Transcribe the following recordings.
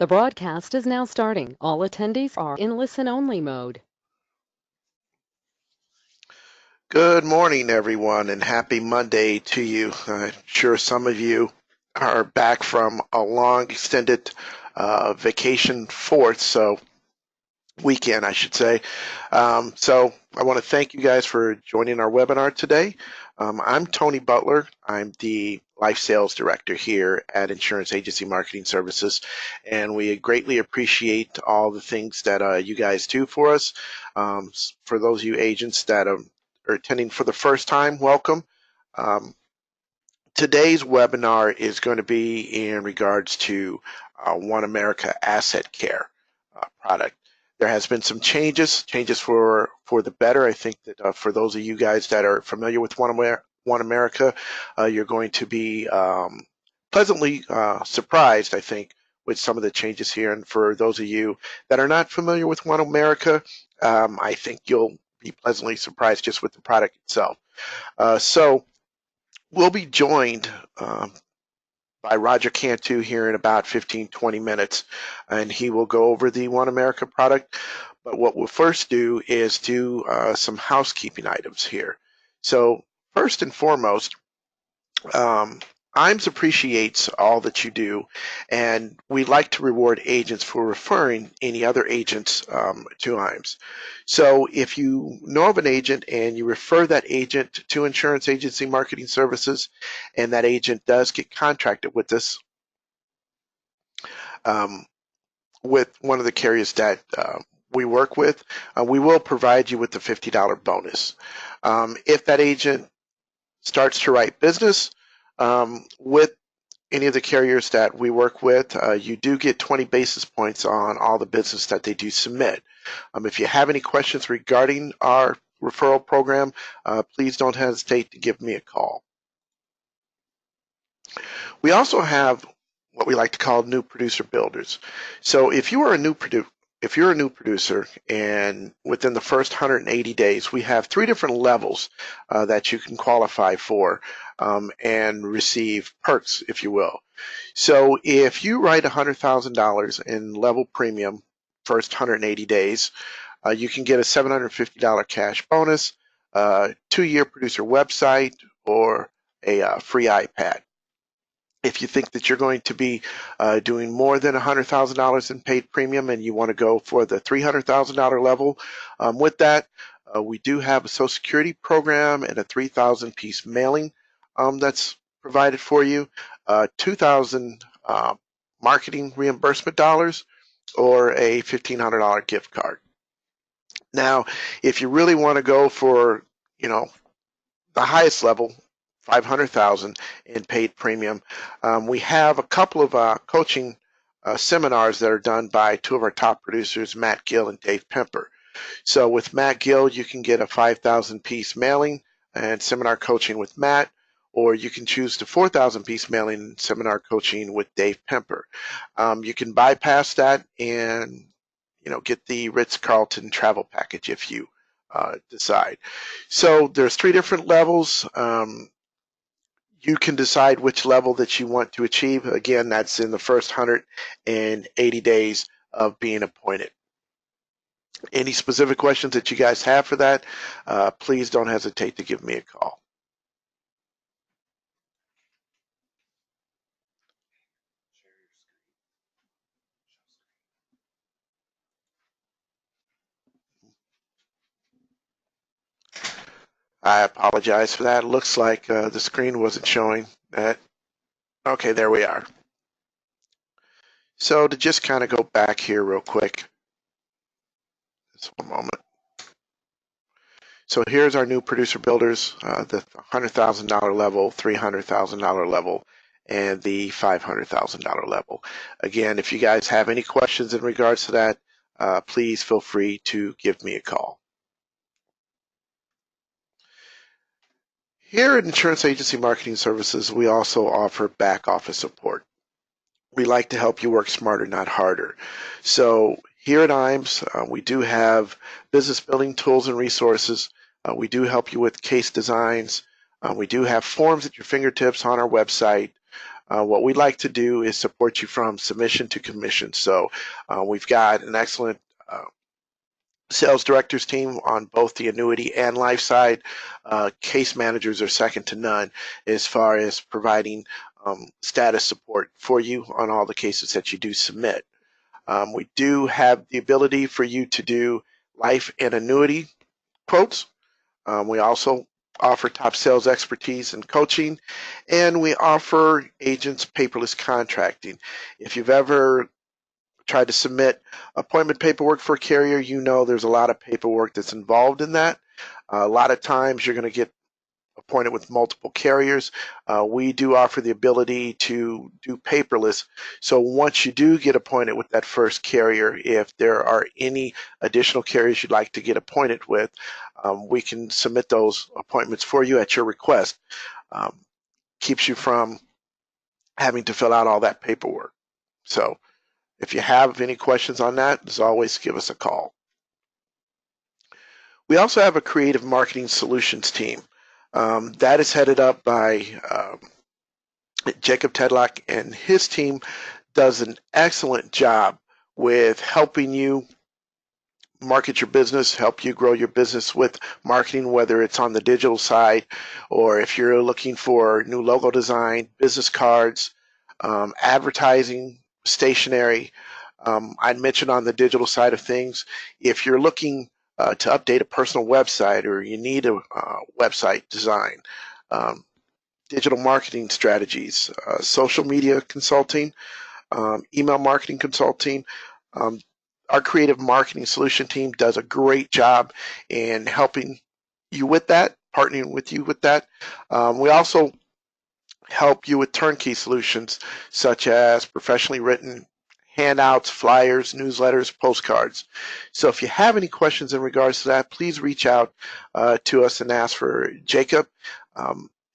The broadcast is now starting. All attendees are in listen-only mode. Good morning, everyone, and happy Monday to you. I'm sure some of you are back from a long, extended vacation weekend, I should say. So I want to thank you guys for joining our webinar today. I'm Tony Butler. I'm the Life Sales Director here at Insurance Agency Marketing Services, and we greatly appreciate all the things that you guys do for us. For those of you agents that are attending for the first time, welcome. Today's webinar is going to be in regards to One America Asset Care product. There has been some changes for the better. I think that for those of you guys that are familiar with One America, you're going to be pleasantly surprised, I think, with some of the changes here. And for those of you that are not familiar with One America, I think you'll be pleasantly surprised just with the product itself. So we'll be joined by Roger Cantu here in about 15-20 minutes, and he will go over the One America product. But what we'll first do is do some housekeeping items here. So first and foremost, IAMS appreciates all that you do, and we like to reward agents for referring any other agents to IAMS. So if you know of an agent and you refer that agent to Insurance Agency Marketing Services, and that agent does get contracted with us, with one of the carriers that we work with, we will provide you with the $50 bonus. If that agent starts to write business with any of the carriers that we work with, you do get 20 basis points on all the business that they do submit. If you have any questions regarding our referral program, please don't hesitate to give me a call. We also have what we like to call new producer builders. So if you are a new producer, and within the first 180 days, we have 3 different levels that you can qualify for and receive perks, if you will. So if you write $100,000 in level premium first 180 days, you can get a $750 cash bonus, 2-year producer website, or a free iPad. If you think that you're going to be doing more than $100,000 in paid premium and you want to go for the $300,000 level, with that, we do have a Social Security program and a 3,000-piece mailing that's provided for you, 2,000 marketing reimbursement dollars, or a $1,500 gift card. Now, if you really want to go for, the highest level, $500,000 in paid premium, we have a couple of coaching seminars that are done by 2 of our top producers, Matt Gill and Dave Pemper. So with Matt Gill, you can get a 5,000-piece mailing and seminar coaching with Matt, or you can choose the 4,000-piece mailing and seminar coaching with Dave Pemper. You can bypass that and get the Ritz-Carlton travel package if you decide. So there's 3 different levels. You can decide which level that you want to achieve. Again, that's in the first 180 days of being appointed. Any specific questions that you guys have for that, please don't hesitate to give me a call. I apologize for that. It looks like the screen wasn't showing that. Okay, there we are. So to just kind of go back here real quick, just one moment. So here's our new producer builders, the $100,000 level, $300,000 level, and the $500,000 level. Again, if you guys have any questions in regards to that, please feel free to give me a call. Here at Insurance Agency Marketing Services, we also offer back office support. We like to help you work smarter, not harder. So here at IAMS, we do have business building tools and resources. We do help you with case designs. We do have forms at your fingertips on our website. What we like to do is support you from submission to commission. So we've got an excellent sales directors team on both the annuity and life side. Case managers are second to none as far as providing status support for you on all the cases that you do submit. We do have the ability for you to do life and annuity quotes. We also offer top sales expertise and coaching, and we offer agents paperless contracting. If you've ever tried to submit appointment paperwork for a carrier, you know there's a lot of paperwork that's involved in that. A lot of times you're going to get appointed with multiple carriers. We do offer the ability to do paperless. So once you do get appointed with that first carrier, if there are any additional carriers you'd like to get appointed with, we can submit those appointments for you at your request. Keeps you from having to fill out all that paperwork. So if you have any questions on that, as always, give us a call. We also have a creative marketing solutions team. That is headed up by Jacob Tedlock, and his team does an excellent job with helping you market your business, help you grow your business with marketing, whether it's on the digital side or if you're looking for new logo design, business cards, advertising, stationery. I'd mentioned on the digital side of things, if you're looking to update a personal website or you need a website design, digital marketing strategies, social media consulting, email marketing consulting. Our creative marketing solution team does a great job in helping you with that, partnering with you with that. We also help you with turnkey solutions such as professionally written handouts, flyers, newsletters, postcards. So if you have any questions in regards to that, please reach out to us and ask for Jacob.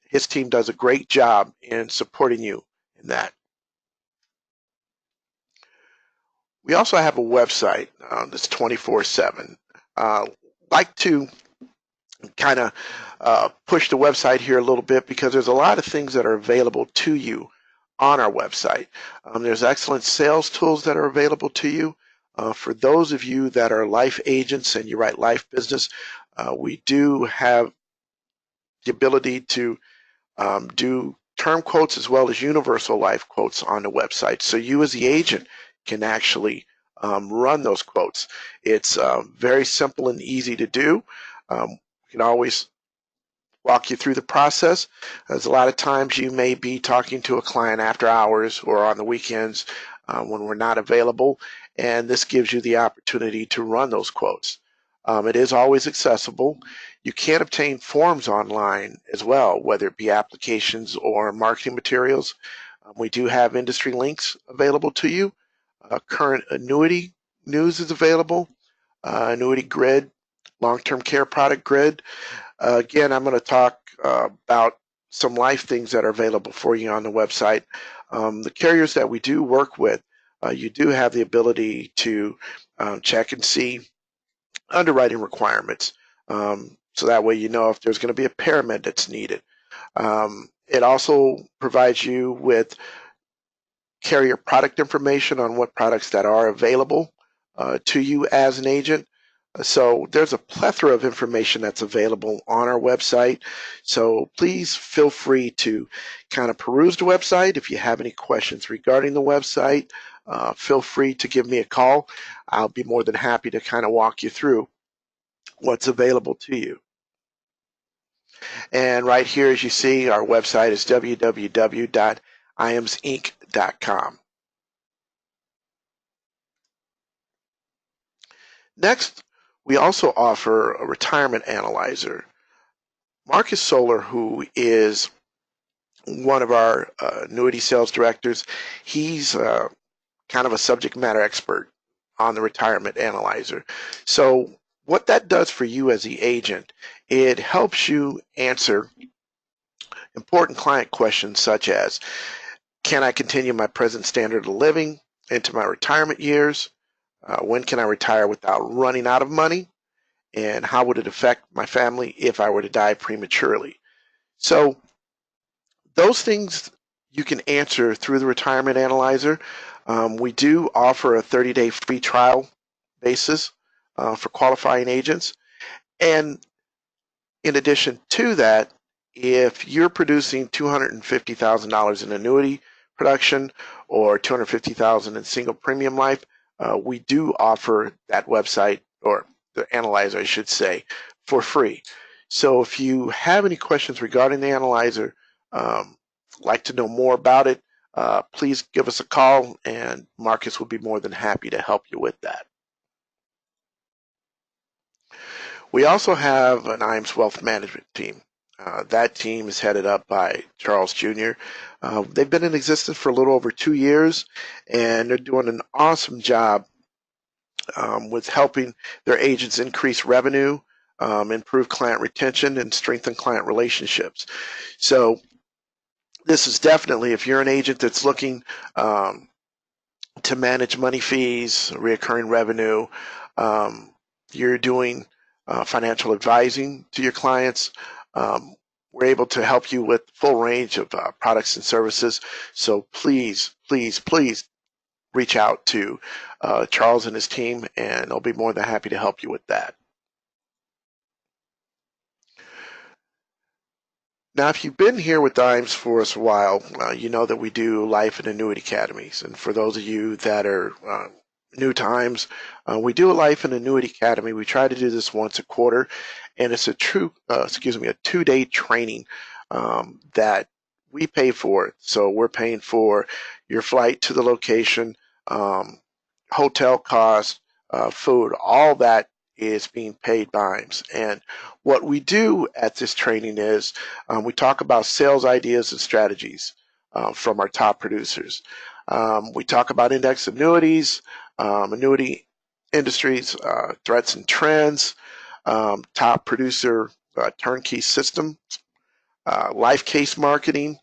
His team does a great job in supporting you in that. We also have a website that's 24/7. Like to kind of push the website here a little bit because there's a lot of things that are available to you on our website. There's excellent sales tools that are available to you. For those of you that are life agents and you write life business, we do have the ability to do term quotes as well as universal life quotes on the website. So you as the agent can actually run those quotes. It's very simple and easy to do. We can always walk you through the process, as a lot of times you may be talking to a client after hours or on the weekends when we're not available, and this gives you the opportunity to run those quotes. It is always accessible. You can obtain forms online as well, whether it be applications or marketing materials. We do have industry links available to you. Current annuity news is available, annuity grid, long-term care product grid. Again, I'm going to talk about some life things that are available for you on the website. The carriers that we do work with, you do have the ability to check and see underwriting requirements. So that way you know if there's going to be a paramed that's needed. It also provides you with carrier product information on what products that are available to you as an agent. So there's a plethora of information that's available on our website. So please feel free to kind of peruse the website. If you have any questions regarding the website, feel free to give me a call. I'll be more than happy to kind of walk you through what's available to you. And right here, as you see, our website is www.iamsinc.com. Next, we also offer a retirement analyzer. Marcus Solar, who is one of our annuity sales directors, he's kind of a subject matter expert on the retirement analyzer. So what that does for you as the agent, it helps you answer important client questions such as, can I continue my present standard of living into my retirement years? When can I retire without running out of money? And how would it affect my family if I were to die prematurely? So those things you can answer through the Retirement Analyzer. We do offer a 30-day free trial basis for qualifying agents. And in addition to that, if you're producing $250,000 in annuity production or $250,000 in single premium life, we do offer that website, or the analyzer, I should say, for free. So if you have any questions regarding the analyzer, like to know more about it, please give us a call, and Marcus will be more than happy to help you with that. We also have an IAMS Wealth Management team. That team is headed up by Charles Jr. They've been in existence for a little over 2 years, and they're doing an awesome job with helping their agents increase revenue, improve client retention, and strengthen client relationships. So this is definitely, if you're an agent that's looking to manage money fees, recurring revenue, you're doing financial advising to your clients, we're able to help you with full range of products and services. So please, please, please reach out to Charles and his team, and they'll be more than happy to help you with that. Now, if you've been here with IAMS for us a while, you know that we do life and annuity academies. And for those of you that are new to IAMS, we do a life and annuity academy. We try to do this once a quarter, and it's a 2-day training that we pay for. So we're paying for your flight to the location, hotel costs, food, all that is being paid by IAMS. And what we do at this training is we talk about sales ideas and strategies from our top producers. We talk about index annuities, annuity industries, threats and trends, top producer turnkey system, life case marketing,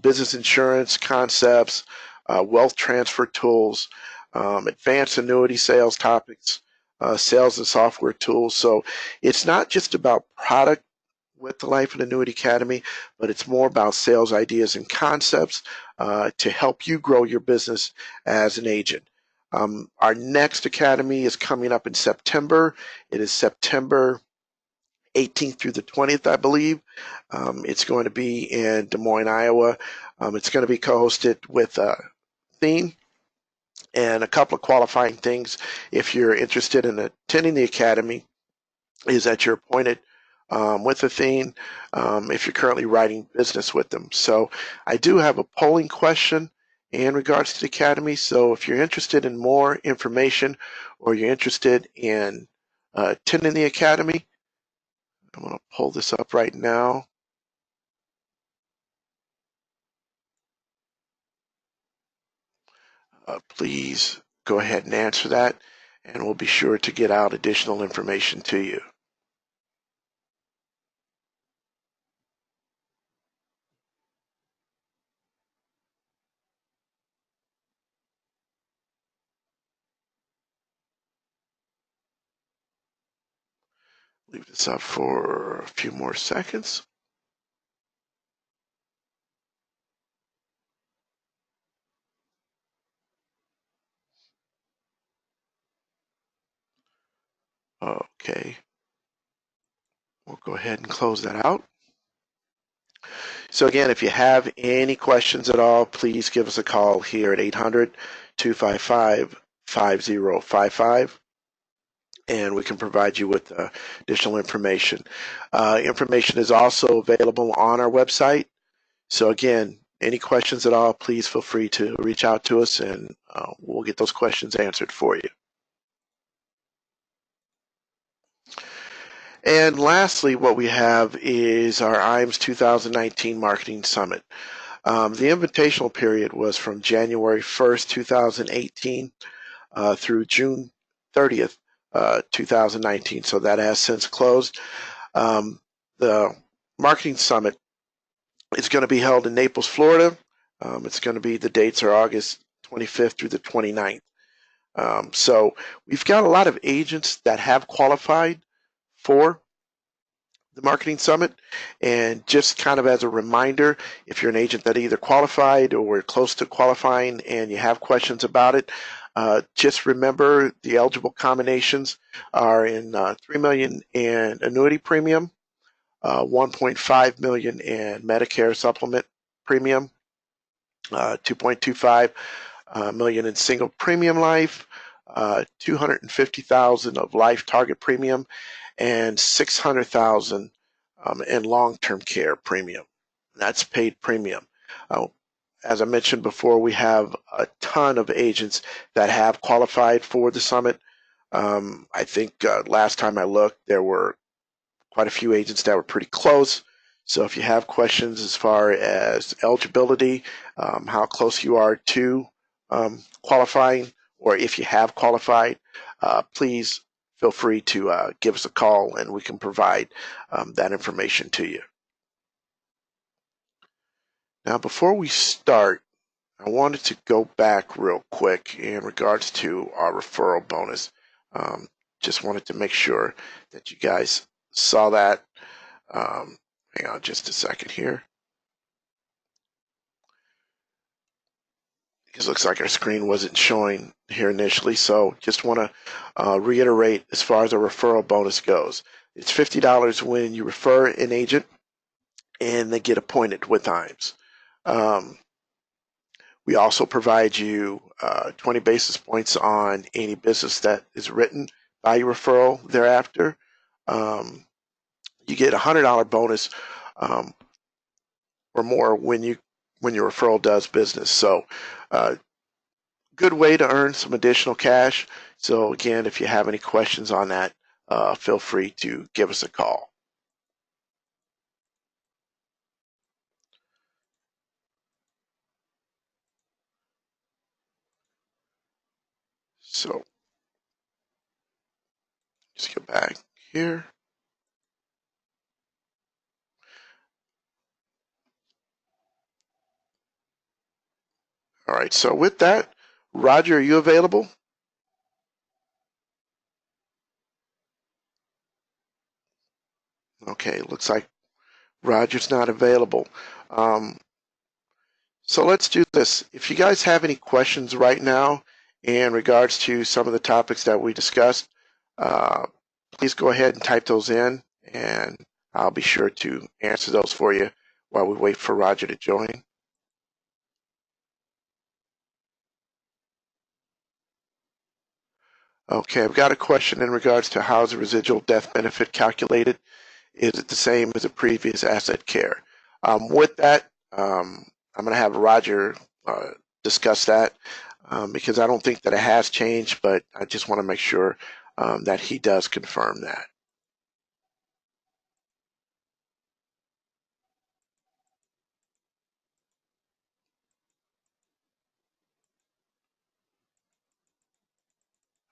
business insurance concepts, wealth transfer tools, advanced annuity sales topics, sales and software tools. So it's not just about product with the Life and Annuity Academy, but it's more about sales ideas and concepts to help you grow your business as an agent. Our next academy is coming up in September. It is September 18th through the 20th, I believe. It's going to be in Des Moines, Iowa. It's going to be co-hosted with Theme. And a couple of qualifying things, if you're interested in attending the academy, is that you're appointed with Athene if you're currently writing business with them. So I do have a polling question in regards to the academy. So if you're interested in more information, or you're interested in attending the academy, I'm going to pull this up right now. Please go ahead and answer that, and we'll be sure to get out additional information to you. Leave this up for a few more seconds. Okay, we'll go ahead and close that out. So again, if you have any questions at all, please give us a call here at 800-255-5055, and we can provide you with additional information. Information is also available on our website. So again, any questions at all, please feel free to reach out to us, and we'll get those questions answered for you. And lastly, what we have is our IAMS 2019 Marketing Summit. The invitational period was from January 1st, 2018 through June 30th, 2019. So that has since closed. The Marketing Summit is going to be held in Naples, Florida. It's going to be, the dates are August 25th through the 29th. So we've got a lot of agents that have qualified for the Marketing Summit. And just kind of as a reminder, if you're an agent that either qualified or close to qualifying and you have questions about it, just remember the eligible combinations are in $3 million in annuity premium, $1.5 million in Medicare supplement premium, $2.25 million in single premium life, $250,000 of life target premium, and $600,000 in long-term care premium. That's paid premium. As I mentioned before, we have a ton of agents that have qualified for the summit. I think last time I looked, there were quite a few agents that were pretty close. So if you have questions as far as eligibility, how close you are to qualifying, or if you have qualified, please feel free to give us a call and we can provide that information to you. Now, before we start, I wanted to go back real quick in regards to our referral bonus. Just wanted to make sure that you guys saw that. Hang on just a second here. Because it looks like our screen wasn't showing here initially, so just want to reiterate as far as our referral bonus goes. It's $50 when you refer an agent and they get appointed with IAMS. We also provide you 20 basis points on any business that is written by your referral thereafter. You get a $100 bonus or more when your referral does business. So good way to earn some additional cash. So again, if you have any questions on that, feel free to give us a call. So just go back here. All right, so with that, Roger, are you available? Okay, looks like Roger's not available. So let's do this. If you guys have any questions right now in regards to some of the topics that we discussed, please go ahead and type those in, and I'll be sure to answer those for you while we wait for Roger to join. Okay, I've got a question in regards to how is the residual death benefit calculated? Is it the same as a previous asset care? With that, I'm going to have Roger discuss that because I don't think that it has changed, but I just want to make sure that he does confirm that.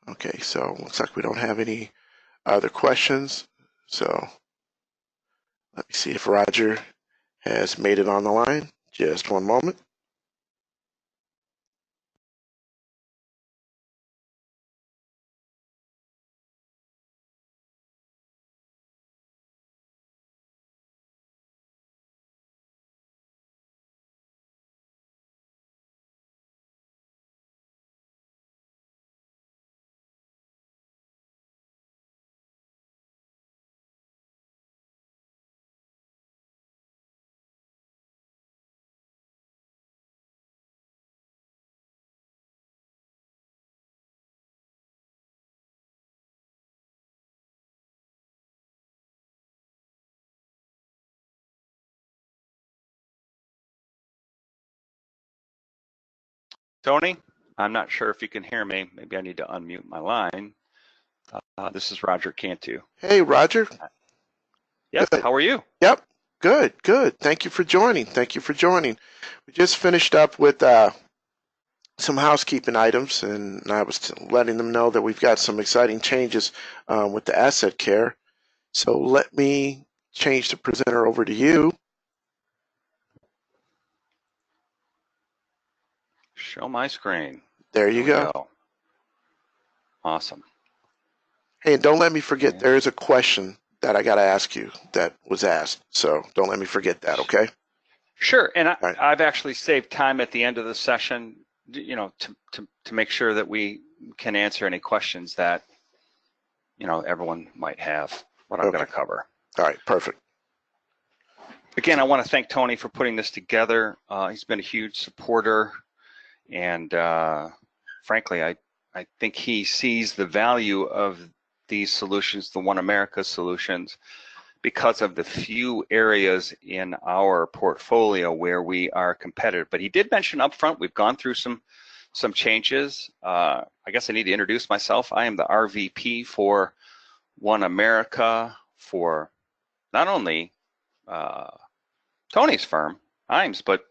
Okay, so looks like we don't have any other questions. So let me see if Roger has made it on the line. Just one moment. Tony, I'm not sure if you can hear me. Maybe I need to unmute my line. This is Roger Cantu. Hey, Roger. Yep. Good. How are you? Yep. Good. Good. Thank you for joining. Thank you for joining. We just finished up with some housekeeping items, and I was letting them know that we've got some exciting changes with the asset care. So let me change the presenter over to you. Show my screen. There you go. Awesome. Hey, and don't let me forget, there is a question that I got to ask you that was asked. So don't let me forget that, okay? Sure, and Right. I've actually saved time at the end of the session, you know, to make sure that we can answer any questions that, you know, everyone might have, what I'm going to cover. All right, perfect. Again, I want to thank Tony for putting this together. He's been a huge supporter, and frankly, I think he sees the value of these solutions, the One America solutions, because of the few areas in our portfolio where we are competitive. But he did mention up front, we've gone through some changes. I guess I need to introduce myself. I am the RVP for One America for not only Tony's firm, IAMS, but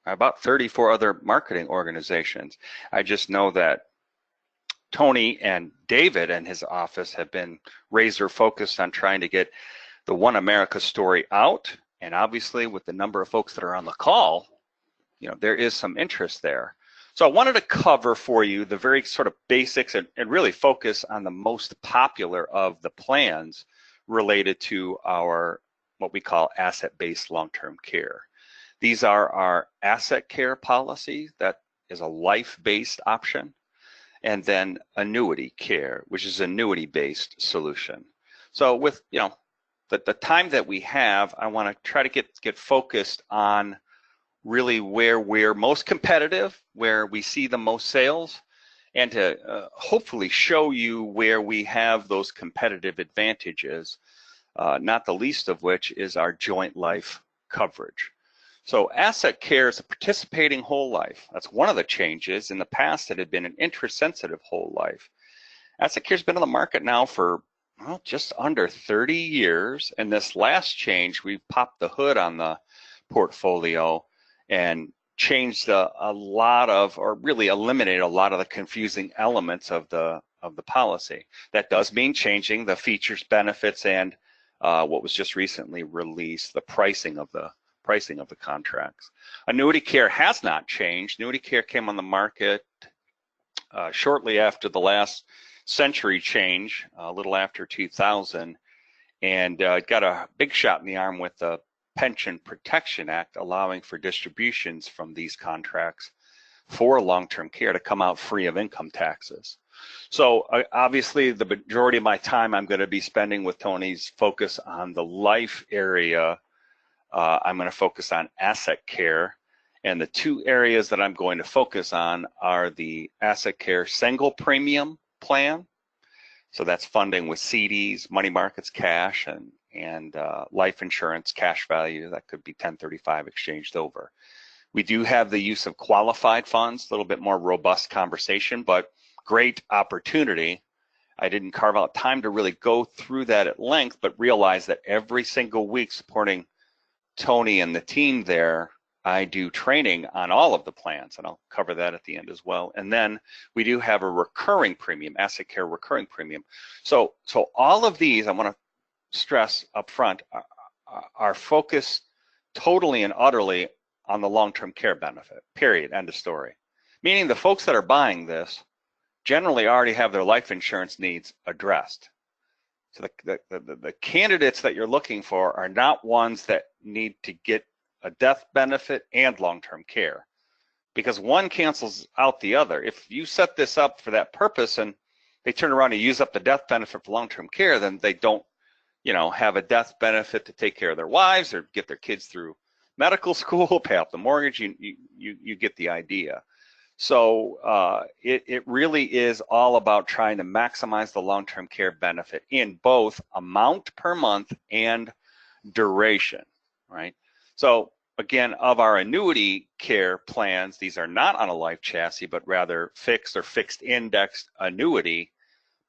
about 34 other marketing organizations. I just know that Tony and David and his office have been razor focused on trying to get the One America story out. And obviously with the number of folks that are on the call, you know, there is some interest there. So I wanted to cover for you the very sort of basics and really focus on the most popular of the plans related to our, what we call asset-based long-term care. These are our asset care policy, that is a life-based option, and then annuity care, which is annuity-based solution. So with, you know, the time that we have, I want to try to get focused on really where we're most competitive, where we see the most sales, and to hopefully show you where we have those competitive advantages, not the least of which is our joint life coverage. So asset care is a participating whole life. That's one of the changes. In the past, it had been an interest-sensitive whole life. Asset care has been on the market now for, well, just under 30 years. And this last change, we popped the hood on the portfolio and changed a lot of, or really eliminated a lot of the confusing elements of the policy. That does mean changing the features, benefits, and what was just recently released, the pricing of the contracts. Annuity care has not changed. Annuity care came on the market shortly after the last century change, a little after 2000, and it got a big shot in the arm with the Pension Protection Act, allowing for distributions from these contracts for long-term care to come out free of income taxes. So obviously the majority of my time I'm going to be spending with Tony's focus on the life area. I'm going to focus on asset care, and the two areas that I'm going to focus on are the asset care single premium plan. So that's funding with CDs, money markets, cash, and life insurance cash value that could be 1035 exchanged over. We do have the use of qualified funds, a little bit more robust conversation, but great opportunity. I didn't carve out time to really go through that at length, but realize that every single week supporting Tony and the team there, I do training on all of the plans, and I'll cover that at the end as well. And then we do have a recurring premium, asset care recurring premium. So all of these, I want to stress up front, are focused totally and utterly on the long-term care benefit, period, end of story. Meaning the folks that are buying this generally already have their life insurance needs addressed. So the candidates that you're looking for are not ones that need to get a death benefit and long-term care, because one cancels out the other. If you set this up for that purpose and they turn around and use up the death benefit for long-term care, then they don't, you know, have a death benefit to take care of their wives or get their kids through medical school, pay off the mortgage. You get the idea. So it really is all about trying to maximize the long-term care benefit in both amount per month and duration, right? So again, of our annuity care plans, these are not on a life chassis, but rather fixed or fixed indexed annuity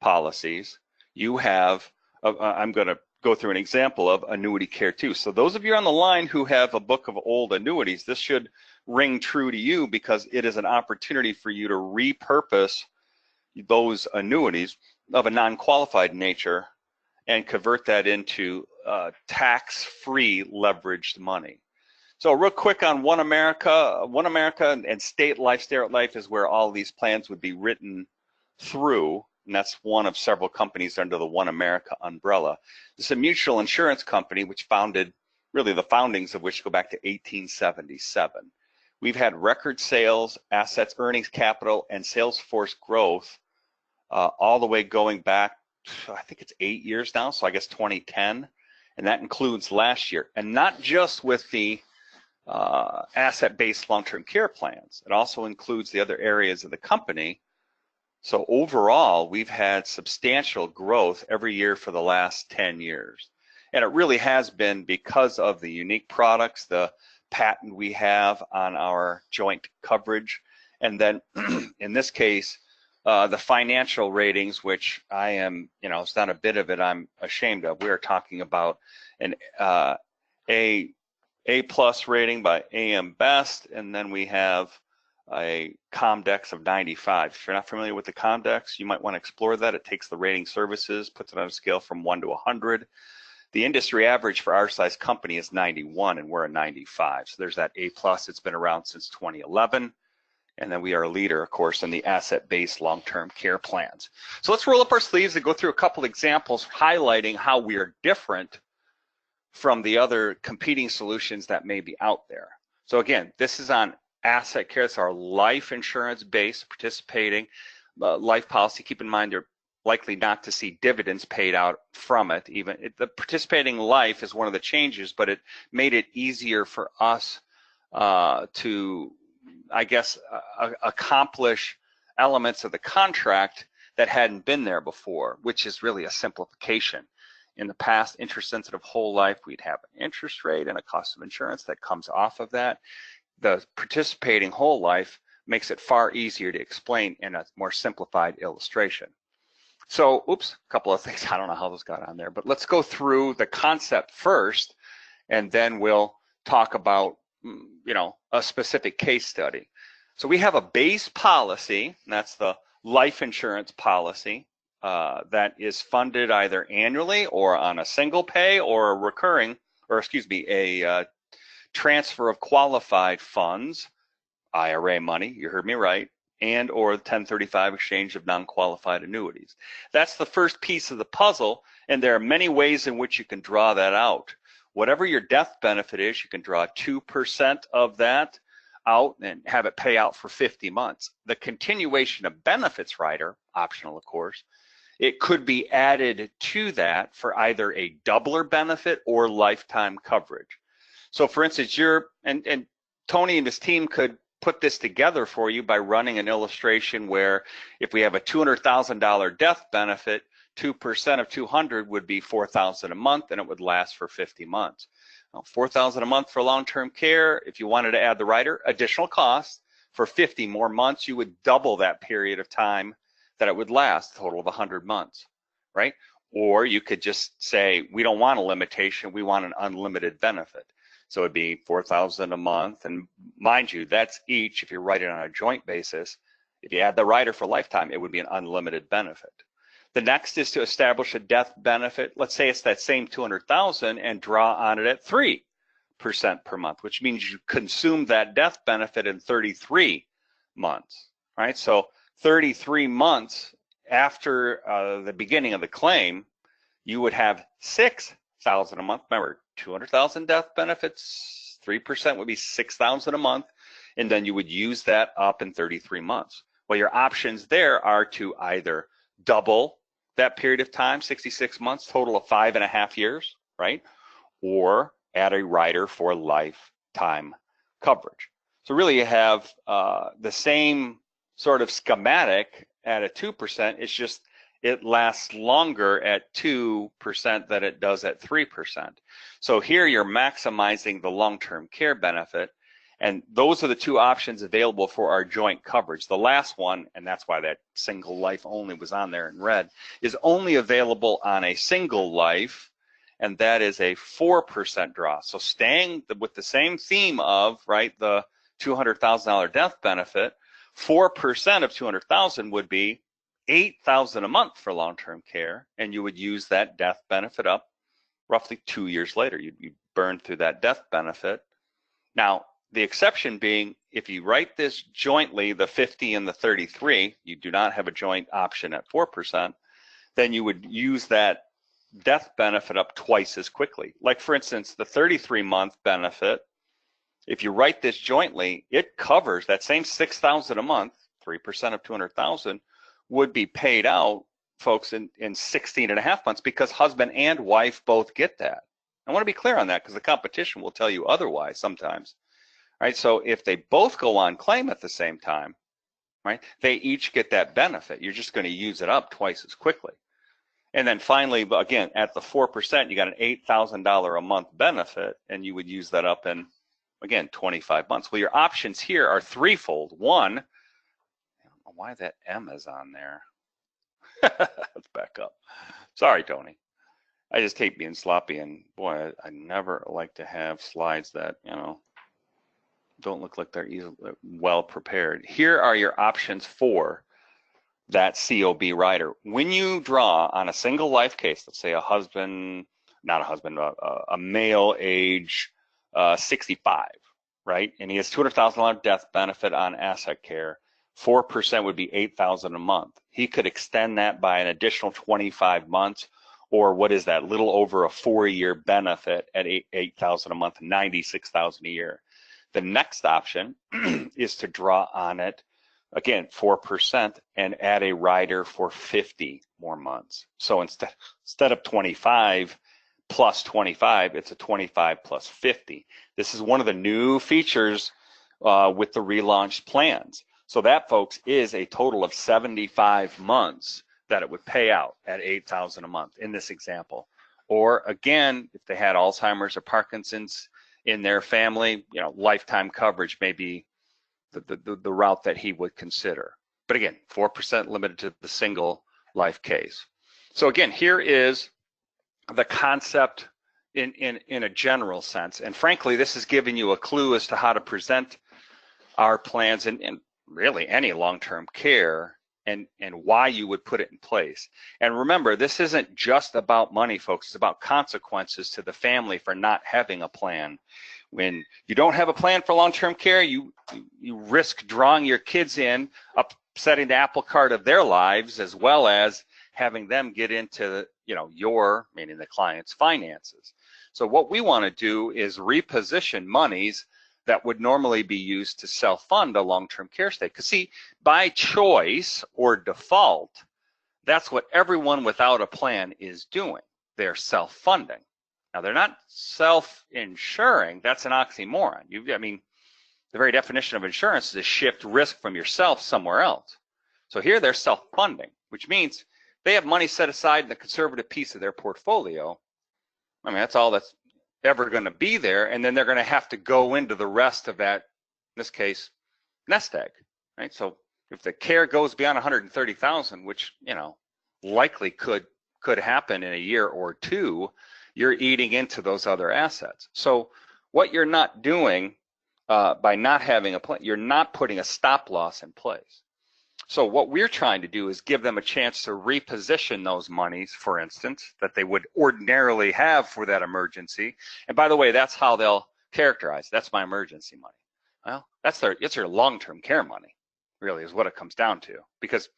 policies. You have, I'm going to go through an example of annuity care too. So those of you on the line who have a book of old annuities, this should ring true to you, because it is an opportunity for you to repurpose those annuities of a non-qualified nature and convert that into tax-free leveraged money. So real quick on One America and State Life is where all these plans would be written through, and that's one of several companies under the One America umbrella. This is a mutual insurance company which founded, really the foundings of which go back to 1877. We've had record sales, assets, earnings, capital, and sales force growth all the way going back, I think it's 8 years now, so I guess 2010, and that includes last year. And not just with the asset-based long-term care plans, it also includes the other areas of the company. So overall, we've had substantial growth every year for the last 10 years. And it really has been because of the unique products, the patent we have on our joint coverage, and then in this case, the financial ratings, which I am, it's not a bit of it I'm ashamed of. We are talking about an A plus rating by AM Best, and then we have a Comdex of 95. If you're not familiar with the Comdex, you might want to explore that. It takes the rating services, puts it on a scale from 1 to 100. The industry average for our size company is 91, and we're a 95. So there's that A plus. It's been around since 2011. And then we are a leader, of course, in the asset-based long-term care plans. So let's roll up our sleeves and go through a couple examples highlighting how we are different from the other competing solutions that may be out there. So again, this is on asset care. It's our life insurance based participating life policy. Keep in mind you're likely not to see dividends paid out from it. The participating life is one of the changes, but it made it easier for us to, I guess, accomplish elements of the contract that hadn't been there before, which is really a simplification. In the past, interest-sensitive whole life, we'd have an interest rate and a cost of insurance that comes off of that. The participating whole life makes it far easier to explain in a more simplified illustration. So, oops, a couple of things. I don't know how those got on there, but let's go through the concept first, and then we'll talk about, a specific case study. So we have a base policy, and that's the life insurance policy. That is funded either annually or on a single pay or a recurring, a transfer of qualified funds, IRA money, you heard me right, and or 1035 exchange of non-qualified annuities. That's the first piece of the puzzle, and there are many ways in which you can draw that out. Whatever your death benefit is, you can draw 2% of that out and have it pay out for 50 months. The continuation of benefits rider, optional of course, it could be added to that for either a doubler benefit or lifetime coverage. So for instance, and Tony and his team could put this together for you by running an illustration where if we have a $200,000 death benefit, 2% of 200 would be $4,000 a month, and it would last for 50 months. Now, $4,000 a month for long-term care. If you wanted to add the rider, additional cost for 50 more months, you would double that period of time that it would last, a total of 100 months, right? Or you could just say, we don't want a limitation, we want an unlimited benefit. So it'd be $4,000 a month, and mind you, that's each, if you write it on a joint basis, if you add the rider for lifetime, it would be an unlimited benefit. The next is to establish a death benefit. Let's say it's that same $200,000 and draw on it at 3% per month, which means you consume that death benefit in 33 months, right? So 33 months after the beginning of the claim, you would have $6,000 a month. Remember, 200,000 death benefits, 3% would be $6,000 a month, and then you would use that up in 33 months. Well, your options there are to either double that period of time, 66 months, total of 5.5 years, right? Or add a rider for lifetime coverage. So really you have the same sort of schematic at a 2%, it's just it lasts longer at 2% than it does at 3%. So here you're maximizing the long-term care benefit, and those are the two options available for our joint coverage. The last one, and that's why that single life only was on there in red, is only available on a single life, and that is a 4% draw. So staying with the same theme of, right, the $200,000 death benefit, 4% of 200,000 would be $8,000 a month for long-term care, and you would use that death benefit up roughly 2 years later. You'd burn through that death benefit. Now, the exception being if you write this jointly, the 50 and the 33, you do not have a joint option at 4%, then you would use that death benefit up twice as quickly. Like for instance, the 33-month benefit, if you write this jointly, it covers that same $6,000 a month, 3% of $200,000 would be paid out, folks, in 16 and a half months, because husband and wife both get that. I want to be clear on that because the competition will tell you otherwise sometimes. Right? So if they both go on claim at the same time, right, they each get that benefit. You're just going to use it up twice as quickly. And then finally, again, at the 4%, you got an $8,000 a month benefit, and you would use that up in, again, 25 months. Well, your options here are threefold. One, I don't know why that M is on there. Let's back up. Sorry, Tony. I just hate being sloppy, and boy, I never like to have slides that, you know, don't look like they're easily well prepared. Here are your options for that COB rider. When you draw on a single life case, let's say a husband, not a husband, a male age 65, right? And he has $200,000 death benefit on asset care. 4% would be $8,000 a month. He could extend that by an additional 25 months, or what is that, little over a 4-year benefit at $8,000 a month, $96,000 a year. The next option is to draw on it, again, 4%, and add a rider for 50 more months. So instead of 25 plus 25, it's a 25 plus 50. This is one of the new features with the relaunched plans. So that, folks, is a total of 75 months that it would pay out at $8,000 a month in this example. Or again, if they had Alzheimer's or Parkinson's in their family, you know, lifetime coverage may be the route that he would consider. But again, 4% limited to the single life case. So again, here is the concept in a general sense. And frankly, this is giving you a clue as to how to present our plans in really any long-term care, and why you would put it in place. And remember, this isn't just about money, folks. It's about consequences to the family for not having a plan. When you don't have a plan for long-term care, you risk drawing your kids in, upsetting the apple cart of their lives, as well as having them get into, you know, your, meaning the client's, finances. So what we want to do is reposition monies that would normally be used to self-fund a long-term care stay. Because see, by choice or default, that's what everyone without a plan is doing. They're self-funding. Now, they're not self-insuring. That's an oxymoron. I mean, the very definition of insurance is to shift risk from yourself somewhere else. So here they're self-funding, which means they have money set aside in the conservative piece of their portfolio. I mean, that's all that's ever going to be there, and then they're going to have to go into the rest of that, in this case, nest egg, right? So if the care goes beyond 130,000, which, you know, likely could happen in a year or two, you're eating into those other assets. So what you're not doing by not having a plan, you're not putting a stop loss in place. So what we're trying to do is give them a chance to reposition those monies, for instance, that they would ordinarily have for that emergency. And by the way, that's how they'll characterize. That's my emergency money. Well, it's their long-term care money, really, is what it comes down to. Because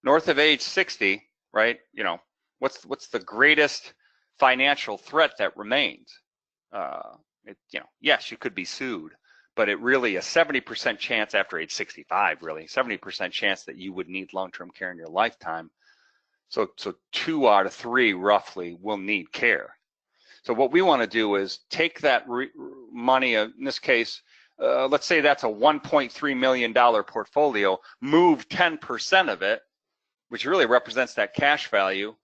north of age 60, right? You know, what's the greatest financial threat that remains? You know, yes, you could be sued, but it really a 70% chance after age 65, really 70% chance that you would need long-term care in your lifetime. So 2 out of 3 roughly will need care. So what we want to do is take that money, in this case, let's say that's a $1.3 million portfolio, move 10% of it, which really represents that cash value,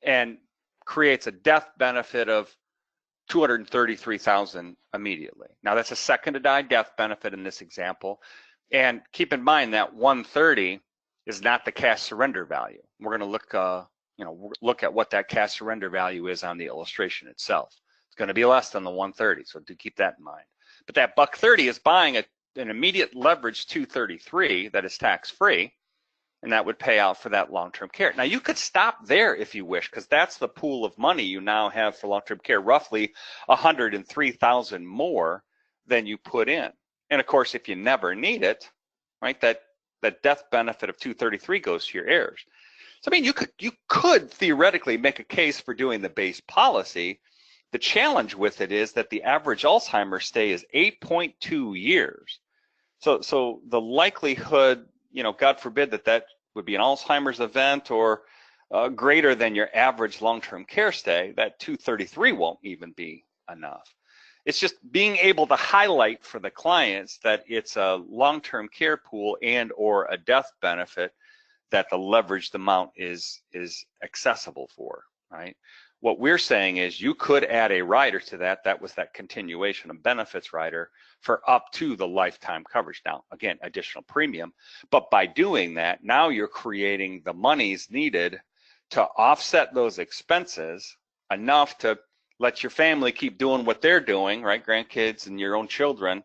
and creates a death benefit of $233,000 immediately. Now that's a second to die death benefit in this example. And keep in mind that 130 is not the cash surrender value. We're going to look at what that cash surrender value is on the illustration itself. It's going to be less than the 130, so do keep that in mind. But that $130 is buying an immediate leverage 233 that is tax-free, and that would pay out for that long-term care. Now you could stop there if you wish, because that's the pool of money you now have for long-term care, roughly $103,000 more than you put in. And of course, if you never need it, right, that death benefit of 233 goes to your heirs. So I mean, you could theoretically make a case for doing the base policy. The challenge with it is that the average Alzheimer's stay is 8.2 years. So the likelihood, you know, God forbid that would be an Alzheimer's event or greater than your average long-term care stay, that 233 won't even be enough. It's just being able to highlight for the clients that it's a long-term care pool and or a death benefit that the leveraged amount is accessible for, right? What we're saying is you could add a rider to that. That was that continuation of benefits rider for up to the lifetime coverage. Now, again, additional premium, but by doing that, now you're creating the monies needed to offset those expenses enough to let your family keep doing what they're doing, right? Grandkids and your own children,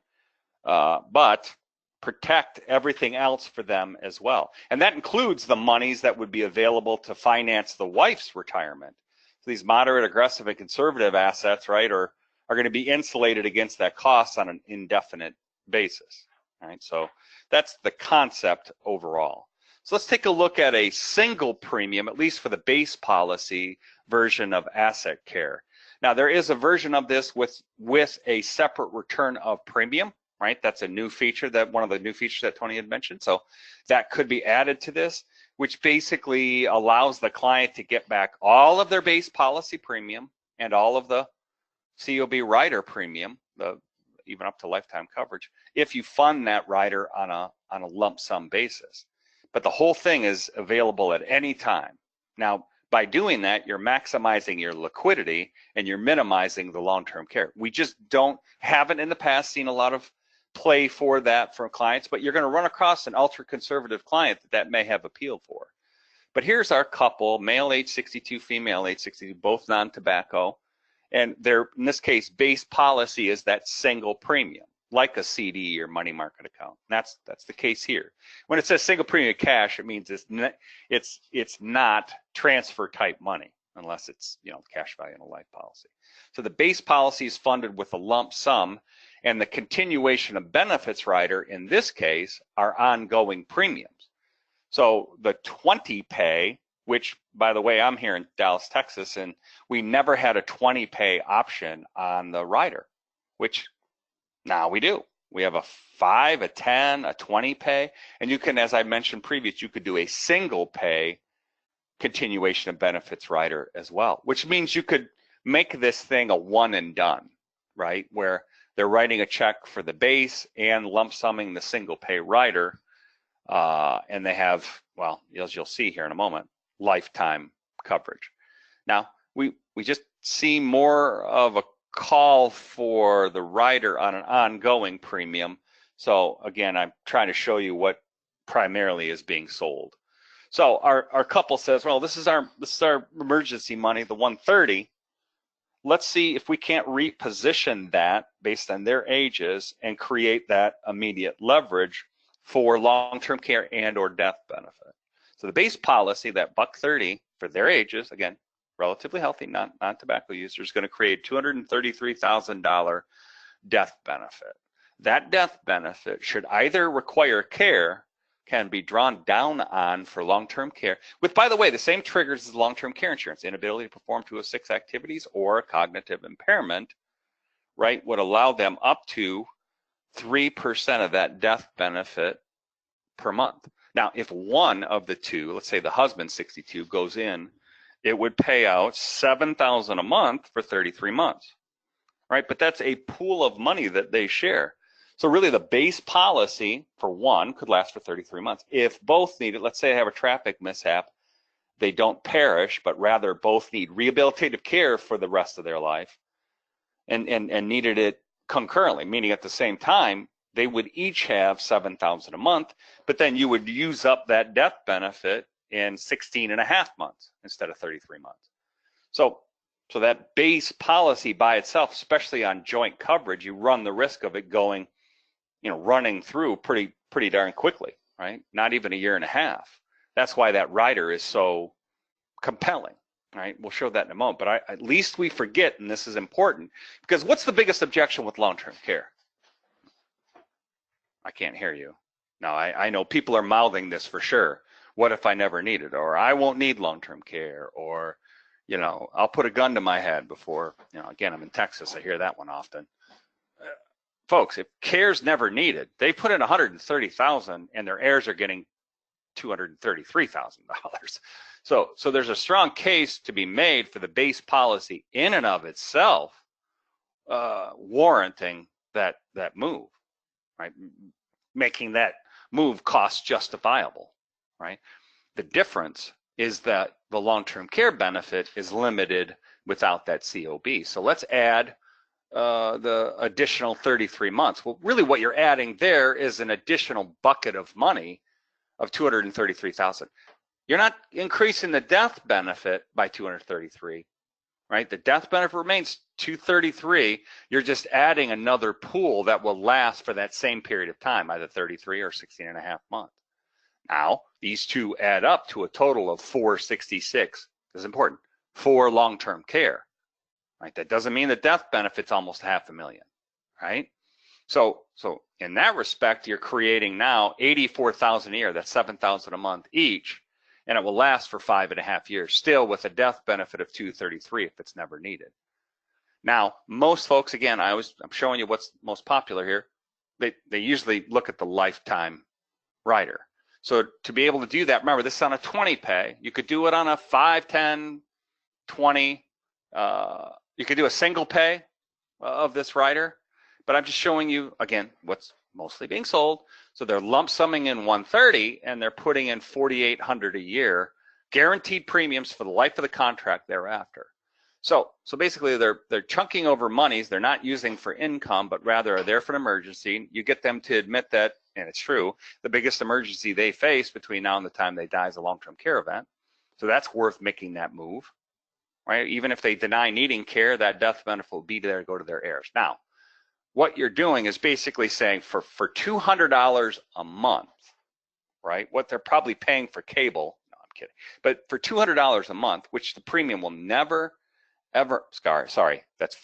but protect everything else for them as well. And that includes the monies that would be available to finance the wife's retirement. So these moderate, aggressive, and conservative assets, right, are going to be insulated against that cost on an indefinite basis, right? So that's the concept overall. So let's take a look at a single premium, at least for the base policy version of asset care. Now, there is a version of this with a separate return of premium, right? That's a new feature, that one of the new features that Tony had mentioned. So that could be added to this, which basically allows the client to get back all of their base policy premium and all of the COB rider premium, even up to lifetime coverage, if you fund that rider on a lump sum basis. But the whole thing is available at any time. Now, by doing that, you're maximizing your liquidity and you're minimizing the long-term care. We just haven't in the past seen a lot of play for that from clients, but you're going to run across an ultra-conservative client that may have appeal for. But here's our couple, male age 62, female age 62, both non-tobacco. And their, in this case, base policy is that single premium, like a CD or money market account. That's the case here. When it says single premium cash, it means it's not transfer type money, unless it's, you know, cash value in a life policy. So the base policy is funded with a lump sum, and the continuation of benefits rider in this case are ongoing premiums. So the 20 pay, which, by the way, I'm here in Dallas, Texas, and we never had a 20 pay option on the rider, which now we do. We have a 5, a 10, a 20 pay, and you can, as I mentioned previous, you could do a single pay continuation of benefits rider as well, which means you could make this thing a one and done, right? Where they're writing a check for the base and lump summing the single pay rider, and they have, well, as you'll see here in a moment, lifetime coverage. Now, we just see more of a call for the rider on an ongoing premium. So again, I'm trying to show you what primarily is being sold. So our couple says, well, this is our emergency money, the 130. Let's see if we can't reposition that based on their ages and create that immediate leverage for long-term care and or death benefit. So the base policy, that $130 for their ages, again, relatively healthy, non-tobacco users, is going to create $233,000 death benefit. That death benefit should either require care, can be drawn down on for long-term care, with, by the way, the same triggers as long-term care insurance, inability to perform 206 activities or a cognitive impairment, right, would allow them up to 3% of that death benefit per month. Now, if one of the two, let's say the husband 62, goes in, it would pay out $7,000 a month for 33 months, right? But that's a pool of money that they share. So really the base policy for one could last for 33 months. If both need it, let's say they have a traffic mishap, they don't perish, but rather both need rehabilitative care for the rest of their life and needed it concurrently, meaning at the same time, they would each have $7,000 a month, but then you would use up that death benefit in 16 and a half months instead of 33 months. So that base policy by itself, especially on joint coverage, you run the risk of it going, running through pretty darn quickly, right? Not even a year and a half. That's why that rider is so compelling, right? We'll show that in a moment, but at least we forget, and this is important, because what's the biggest objection with long-term care? I can't hear you. No, I know people are mouthing this for sure. What if I never need it? Or I won't need long-term care, or, you know, I'll put a gun to my head before, you know, again, I'm in Texas, I hear that one often. Folks, if care's never needed, they put in 130,000 and their heirs are getting $233,000. So there's a strong case to be made for the base policy in and of itself warranting that move, right? Making that move cost justifiable, right? The difference is that the long-term care benefit is limited without that COB. So let's add the additional 33 months. Well, really what you're adding there is an additional bucket of money of 233,000. You're not increasing the death benefit by 233, right? The death benefit remains 233. You're just adding another pool that will last for that same period of time, either 33 or 16 and a half months. Now, these two add up to a total of 466. This is important, for long-term care. Right? That doesn't mean the death benefit's almost $500,000, right? So in that respect, you're creating now 84,000 a year. That's 7,000 a month each, and it will last for 5.5 years, still with a death benefit of 233 if it's never needed. Now, most folks, again, I'm showing you what's most popular here. They usually look at the lifetime rider. So to be able to do that, remember this is on a 20 pay. You could do it on a 5, 10, 20. You could do a single pay of this rider, but I'm just showing you, again, what's mostly being sold. So they're lump summing in 130 and they're putting in 4,800 a year, guaranteed premiums for the life of the contract thereafter. So basically they're chunking over monies they're not using for income, but rather are there for an emergency. You get them to admit that, and it's true, the biggest emergency they face between now and the time they die is a long-term care event. So that's worth making that move. Right? Even if they deny needing care, that death benefit will be there to go to their heirs. Now, what you're doing is basically saying for $200 a month, right? What they're probably paying for cable, no, I'm kidding, but for $200 a month, which the premium will never, ever, sorry, that's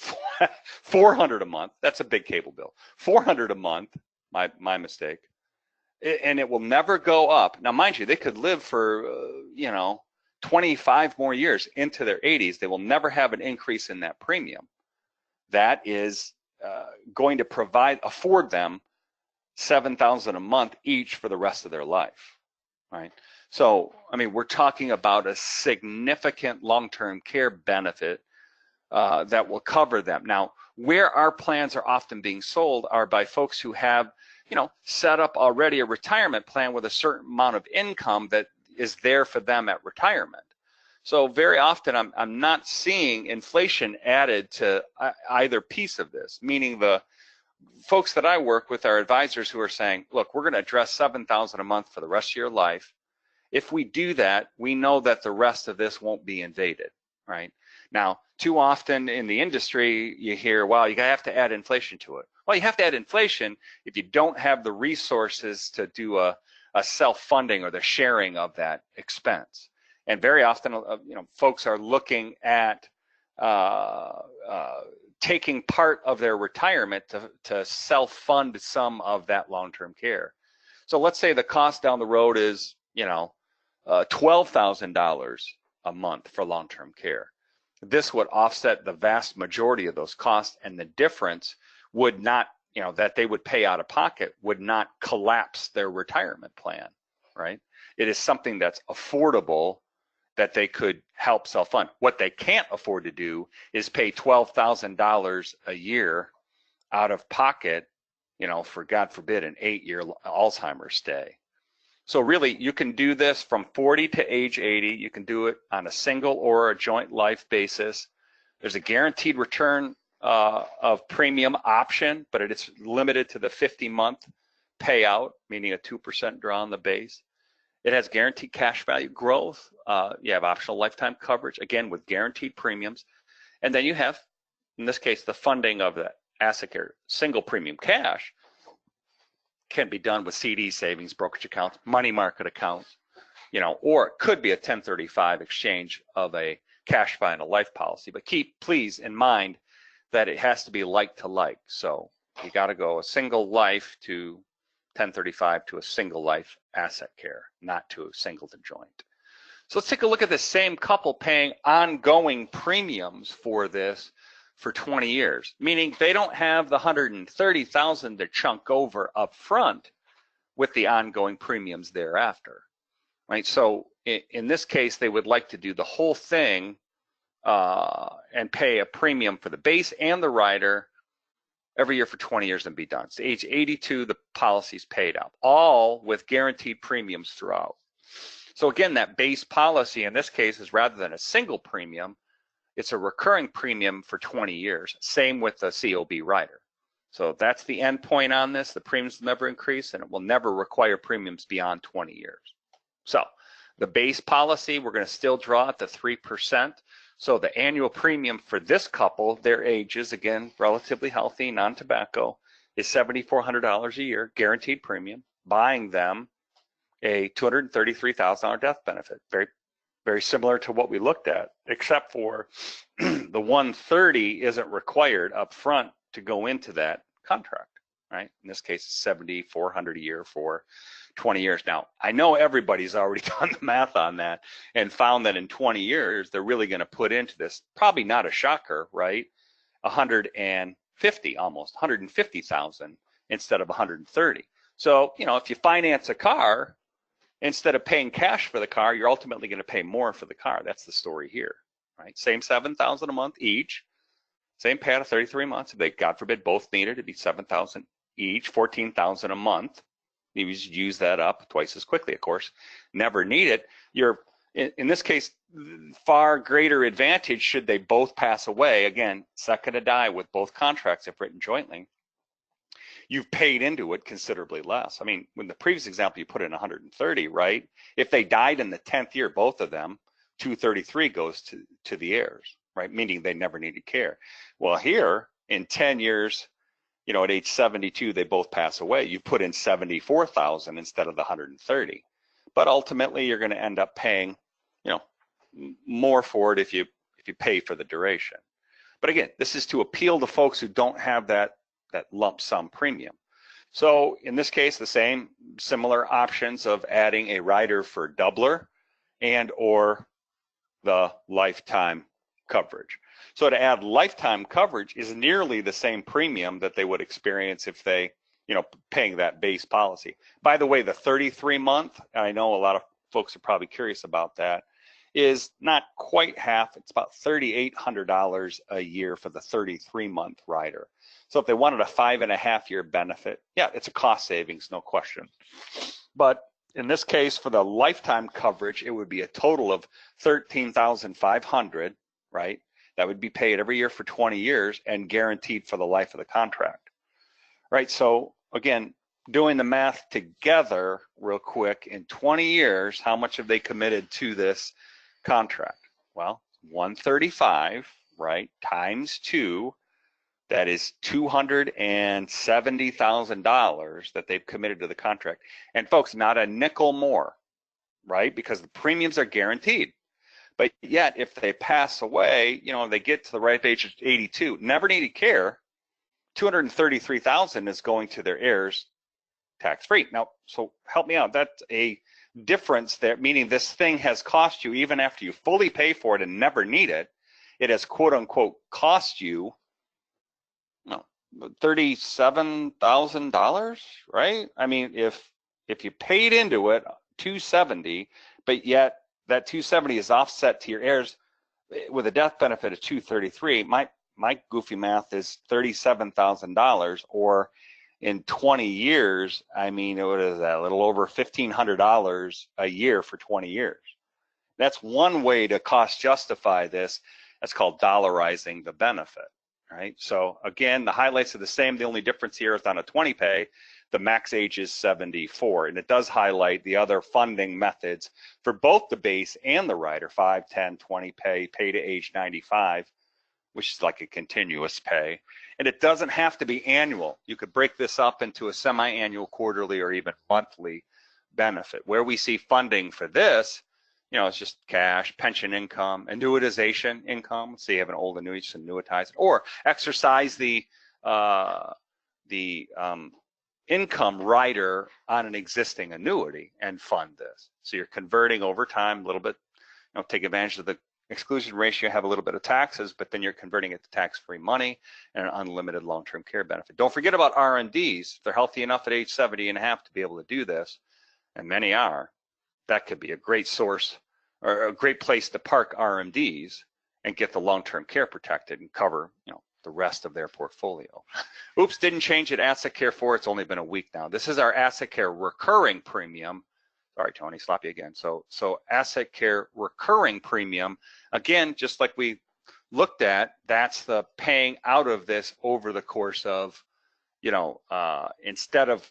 $400 a month. That's a big cable bill. $400 a month, my mistake. And it will never go up. Now, mind you, they could live for, 25 more years into their 80s. They will never have an increase in that premium. That is going to afford them $7,000 a month each for the rest of their life, right? So, I mean, we're talking about a significant long-term care benefit that will cover them. Now, where our plans are often being sold are by folks who have, set up already a retirement plan with a certain amount of income that is there for them at retirement. So very often I'm not seeing inflation added to either piece of this, meaning the folks that I work with are advisors who are saying, look, we're going to address $7,000 a month for the rest of your life. If we do that, we know that the rest of this won't be invaded, right? Now, too often in the industry, you hear, well, you have to add inflation to it. Well, you have to add inflation if you don't have the resources to do a self-funding or the sharing of that expense. And very often, folks are looking at taking part of their retirement to self-fund some of that long-term care. So let's say the cost down the road is, $12,000 a month for long-term care. This would offset the vast majority of those costs, and the difference would not, that they would pay out of pocket would not collapse their retirement plan, right? It is something that's affordable that they could help self-fund. What they can't afford to do is pay $12,000 a year out of pocket, for God forbid, an 8-year Alzheimer's stay. So really, you can do this from 40 to age 80. You can do it on a single or a joint life basis. There's a guaranteed return of premium option, but it's limited to the 50-month payout, meaning a 2% draw on the base. It has guaranteed cash value growth. You have optional lifetime coverage, again, with guaranteed premiums. And then you have, in this case, the funding of the asset care single premium cash can be done with CD savings, brokerage accounts, money market accounts, or it could be a 1035 exchange of a cash buy and a life policy. But keep, please, in mind that it has to be like to like. So you got to go a single life to 1035 to a single life asset care, not to a single to joint. So let's take a look at the same couple paying ongoing premiums for this for 20 years, meaning they don't have the 130,000 to chunk over up front with the ongoing premiums thereafter, right? So in this case, they would like to do the whole thing and pay a premium for the base and the rider every year for 20 years and be done. So age 82, the policy's paid out, all with guaranteed premiums throughout. So again, that base policy in this case is rather than a single premium, it's a recurring premium for 20 years. Same with the COB rider. So that's the end point on this. The premiums will never increase and it will never require premiums beyond 20 years. So the base policy, we're going to still draw at the 3%. So the annual premium for this couple, their ages, again, relatively healthy, non-tobacco, is $7,400 a year, guaranteed premium, buying them a $233,000 death benefit. Very, very similar to what we looked at, except for the 130 isn't required up front to go into that contract, right? In this case, it's $7,400 a year for 20 years. Now, I know everybody's already done the math on that and found that in 20 years, they're really going to put into this, probably not a shocker, right? 150 almost, 150,000 instead of 130. So, you know, if you finance a car, instead of paying cash for the car, you're ultimately going to pay more for the car. That's the story here, right? Same $7,000 a month each, same pay out of 33 months. If they, God forbid, both needed, it'd be $7,000 each, $14,000 a month. You use that up twice as quickly, of course. Never need it. You're, in this case, far greater advantage should they both pass away. Again, second to die with both contracts if written jointly. You've paid into it considerably less. I mean, when the previous example, you put in 130, right? If they died in the 10th year, both of them, 233 goes to the heirs, right? Meaning they never needed care. Well, here in 10 years, you know, at age 72, they both pass away. You put in 74,000 instead of the 130. But ultimately, you're going to end up paying, you know, more for it if you pay for the duration. But again, this is to appeal to folks who don't have that lump sum premium. So in this case, the same similar options of adding a rider for doubler and or the lifetime coverage. So to add lifetime coverage is nearly the same premium that they would experience if they, you know, paying that base policy. By the way, the 33-month, I know a lot of folks are probably curious about that, is not quite half. It's about $3,800 a year for the 33-month rider. So if they wanted a 5.5-year benefit, yeah, it's a cost savings, no question. But in this case, for the lifetime coverage, it would be a total of $13,500, right? That would be paid every year for 20 years and guaranteed for the life of the contract, right? So again, doing the math together real quick, in 20 years, how much have they committed to this contract? Well, 135, right, times 2, that is $270,000 that they've committed to the contract. And folks, not a nickel more, right? Because the premiums are guaranteed. But yet, if they pass away, you know, they get to the ripe age of 82, never needed care, $233,000 is going to their heirs tax-free. Now, so help me out. That's a difference there, meaning this thing has cost you, even after you fully pay for it and never need it, it has quote unquote cost you, no, $37,000, right? I mean, if you paid into it $270, but yet that $270 is offset to your heirs with a death benefit of $233, my goofy math is $37,000, or in 20 years, I mean, what is that, a little over $1,500 a year for 20 years. That's one way to cost justify this. That's called dollarizing the benefit, right? So again, the highlights are the same. The only difference here is on a 20 pay, the max age is 74, and it does highlight the other funding methods for both the base and the rider, 5, 10, 20 pay to age 95, which is like a continuous pay. And it doesn't have to be annual. You could break this up into a semi-annual, quarterly, or even monthly benefit. Where we see funding for this, you know, it's just cash, pension income, annuitization income. So you have an old annuity, just annuitize it, or exercise the income rider on an existing annuity and fund this. So you're converting over time a little bit, take advantage of the exclusion ratio, have a little bit of taxes, but then you're converting it to tax-free money and an unlimited long-term care benefit. Don't forget about R&Ds. If they're healthy enough at age 70 and a half to be able to do this, and many are, that could be a great source or a great place to park RMDs and get the long-term care protected and cover, the rest of their portfolio. Oops, didn't change it. Asset Care 4, it's only been a week now. This is our Asset Care recurring premium. Sorry, Tony, slap you again. So Asset Care recurring premium, again, just like we looked at, that's the paying out of this over the course of, instead of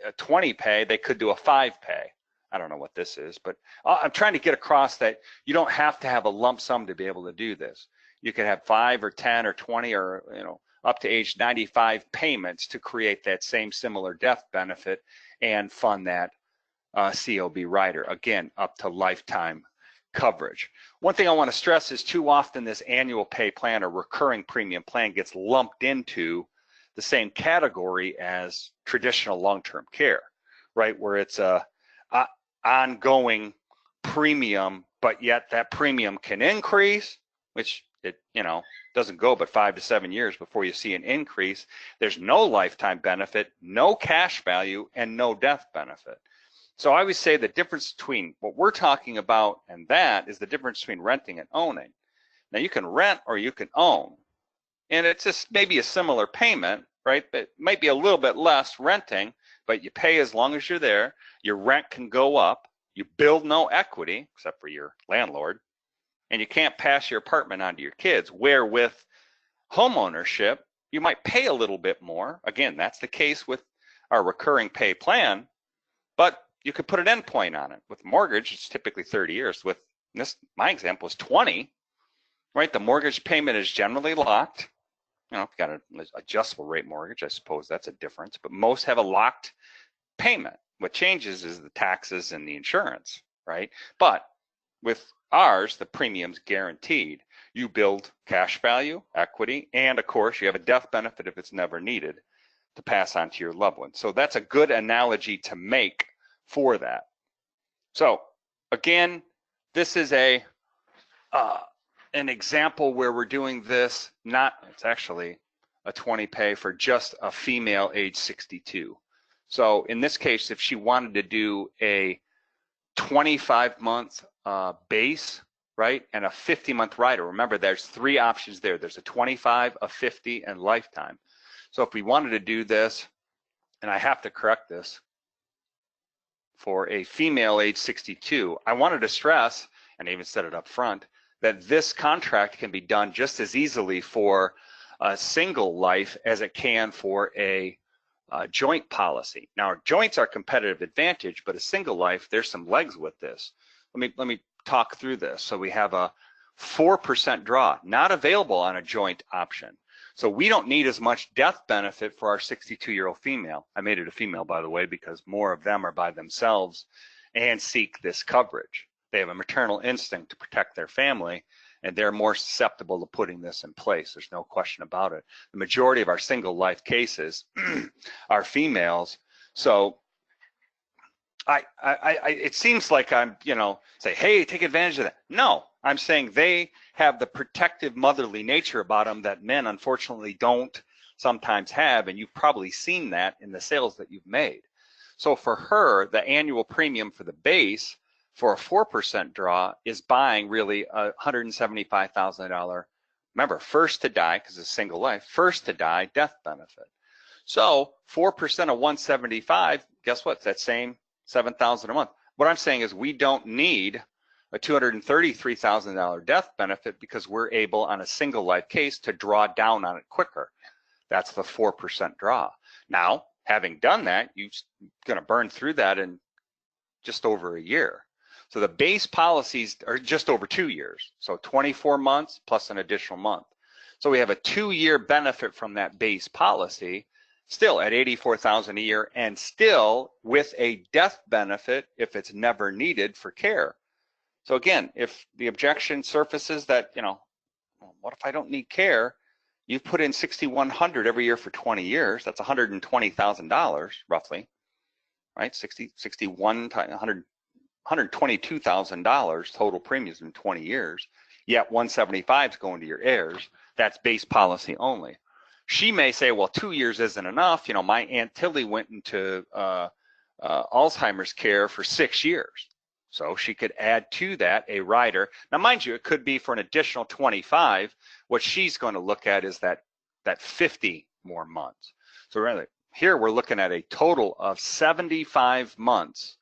a 20 pay, they could do a 5 pay. I don't know what this is, but I'm trying to get across that you don't have to have a lump sum to be able to do this. You could have 5 or 10 or 20 or, up to age 95 payments to create that same similar death benefit and fund that COB rider, again, up to lifetime coverage. One thing I want to stress is too often this annual pay plan or recurring premium plan gets lumped into the same category as traditional long-term care, right? Where it's a ongoing premium, but yet that premium can increase, which it, doesn't go but 5 to 7 years before you see an increase. There's no lifetime benefit, no cash value, and no death benefit. So I always say the difference between what we're talking about and that is the difference between renting and owning. Now you can rent or you can own, and it's just maybe a similar payment, right? It might be a little bit less renting, but you pay as long as you're there. Your rent can go up. You build no equity except for your landlord, and you can't pass your apartment on to your kids. Where with home ownership, you might pay a little bit more. Again, that's the case with our recurring pay plan, but you could put an endpoint on it. With mortgage, it's typically 30 years. With this, my example is 20, right? The mortgage payment is generally locked. If you've got an adjustable rate mortgage, I suppose that's a difference, but most have a locked payment. What changes is the taxes and the insurance, right? But with ours, the premium's guaranteed. You build cash value, equity, and of course you have a death benefit if it's never needed to pass on to your loved one. So that's a good analogy to make for that. So again, this is an example where we're doing this, it's actually a 20 pay for just a female age 62. So in this case, if she wanted to do a 25-month base, right, and a 50-month rider, remember there's 3 options there. There's a 25, a 50, and lifetime. So if we wanted to do this, and I have to correct this, for a female age 62, I wanted to stress, and I even said it up front, that this contract can be done just as easily for a single life as it can for a joint policy. Now, joints are competitive advantage, but a single life, there's some legs with this. Let me talk through this. So we have a 4% draw, not available on a joint option. So we don't need as much death benefit for our 62-year-old female. I made it a female, by the way, because more of them are by themselves and seek this coverage. They have a maternal instinct to protect their family, and they're more susceptible to putting this in place. There's no question about it. The majority of our single life cases are females. So it seems like I'm, say, hey, take advantage of that. No, I'm saying they have the protective motherly nature about them that men unfortunately don't sometimes have, and you've probably seen that in the sales that you've made. So for her, the annual premium for the base for a 4% draw is buying really a $175,000, remember, first to die, because it's single life, first to die death benefit. So 4% of 175, guess what? It's that same $7,000 a month. What I'm saying is we don't need a $233,000 death benefit because we're able on a single life case to draw down on it quicker. That's the 4% draw. Now, having done that, you're going to burn through that in just over a year. So the base policies are just over 2 years. So 24 months plus an additional month. So we have a 2-year benefit from that base policy, still at $84,000 a year, and still with a death benefit if it's never needed for care. So again, if the objection surfaces that, what if I don't need care? you've put in $6,100 every year for 20 years. That's $120,000 roughly, right? 61 times $122,000 total premiums in 20 years. Yet 175 is going to your heirs. That's base policy only. She may say, well, 2 years isn't enough. You know, my Aunt Tilly went into Alzheimer's care for 6 years. So she could add to that a rider. Now, mind you, it could be for an additional 25. What she's going to look at is that 50 more months. So really, here we're looking at a total of 75 months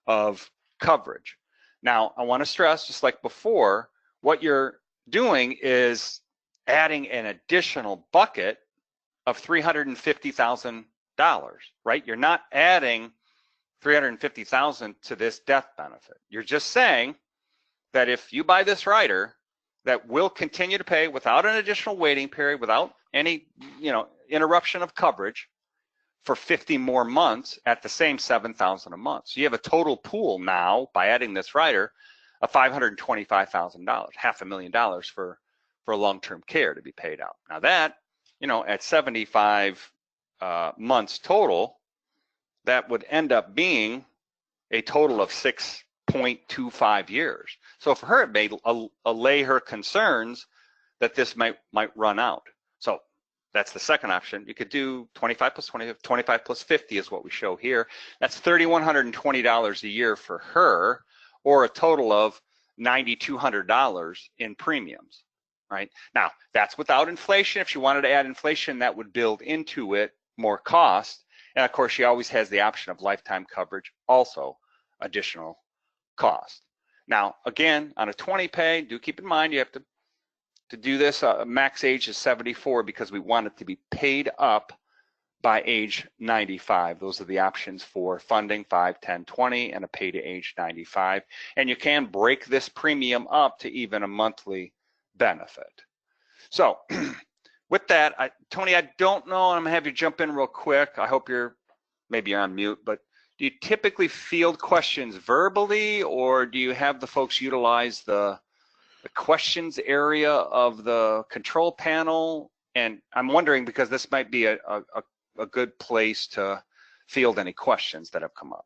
of coverage. Now, I want to stress, just like before, what you're doing is adding an additional bucket of $350,000, right? You're not adding $350,000 to this death benefit. You're just saying that if you buy this rider, that will continue to pay without an additional waiting period, without any, you know, interruption of coverage for 50 more months at the same $7,000 a month. So you have a total pool now by adding this rider of $525,000, $500,000 for long-term care to be paid out. Now that, you know, at 75 months total, that would end up being a total of 6.25 years. So for her, it may allay her concerns that this might run out. So that's the second option. You could do 25 plus 20, 25 plus 50 is what we show here. That's $3,120 a year for her, or a total of $9,200 in premiums, right? Now, that's without inflation. If she wanted to add inflation, that would build into it more cost. And of course, she always has the option of lifetime coverage, also additional cost. Now, again, on a 20 pay, do keep in mind you have to do this, max age is 74 because we want it to be paid up by age 95. Those are the options for funding, 5, 10, 20, and a pay to age 95. And you can break this premium up to even a monthly benefit. So with that, Tony, I don't know, I'm gonna have you jump in real quick. I hope maybe you're on mute, but do you typically field questions verbally, or do you have the folks utilize the questions area of the control panel? And I'm wondering, because this might be a good place to field any questions that have come up.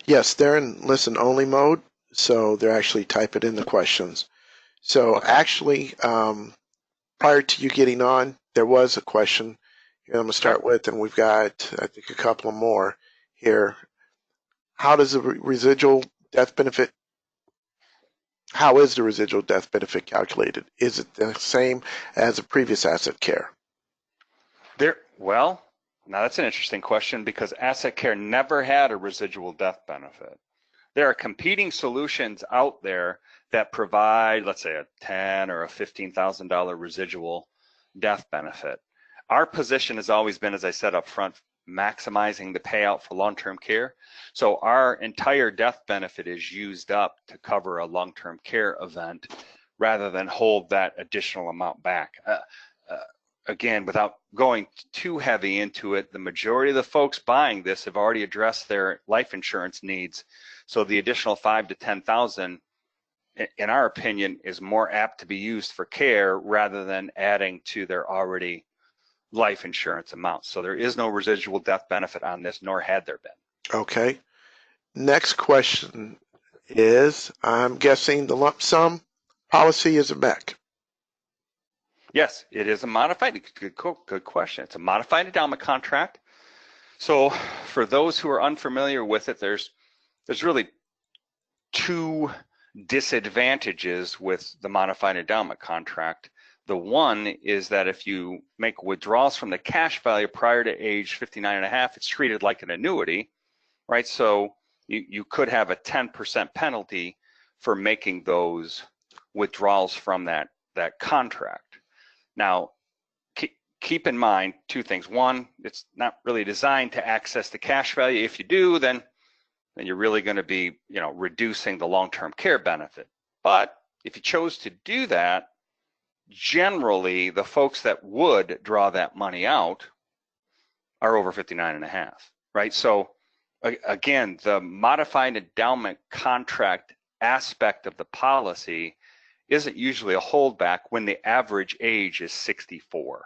Yes, they're in listen only mode, so they're actually typing in the questions. So actually, prior to you getting on, there was a question here I'm going to start with, and we've got, I think, a couple more here. How does the residual death benefit, how is the residual death benefit calculated? Is it the same as a previous asset care? Well, now that's an interesting question, because asset care never had a residual death benefit. There are competing solutions out there that provide, let's say, a $10,000 or a $15,000 residual death benefit. Our position has always been, as I said up front, maximizing the payout for long-term care. So our entire death benefit is used up to cover a long-term care event rather than hold that additional amount back. Again, without going too heavy into it, the majority of the folks buying this have already addressed their life insurance needs. So the additional $5,000 to $10,000, in our opinion, is more apt to be used for care rather than adding to their already life insurance amounts. So there is no residual death benefit on this, nor had there been. Okay. Next question is, I'm guessing the lump sum policy is a MEC. Yes, it is a modified, good question. It's a modified endowment contract. So for those who are unfamiliar with it, there's really two disadvantages with the modified endowment contract. The one is that if you make withdrawals from the cash value prior to age 59 and a half, it's treated like an annuity, right? So you could have a 10% penalty for making those withdrawals from that contract. Now, keep in mind two things. One, it's not really designed to access the cash value. If you do, then you're really going to be, reducing the long-term care benefit. But if you chose to do that, generally the folks that would draw that money out are over 59 and a half, right? So again, the modified endowment contract aspect of the policy isn't usually a holdback when the average age is 64.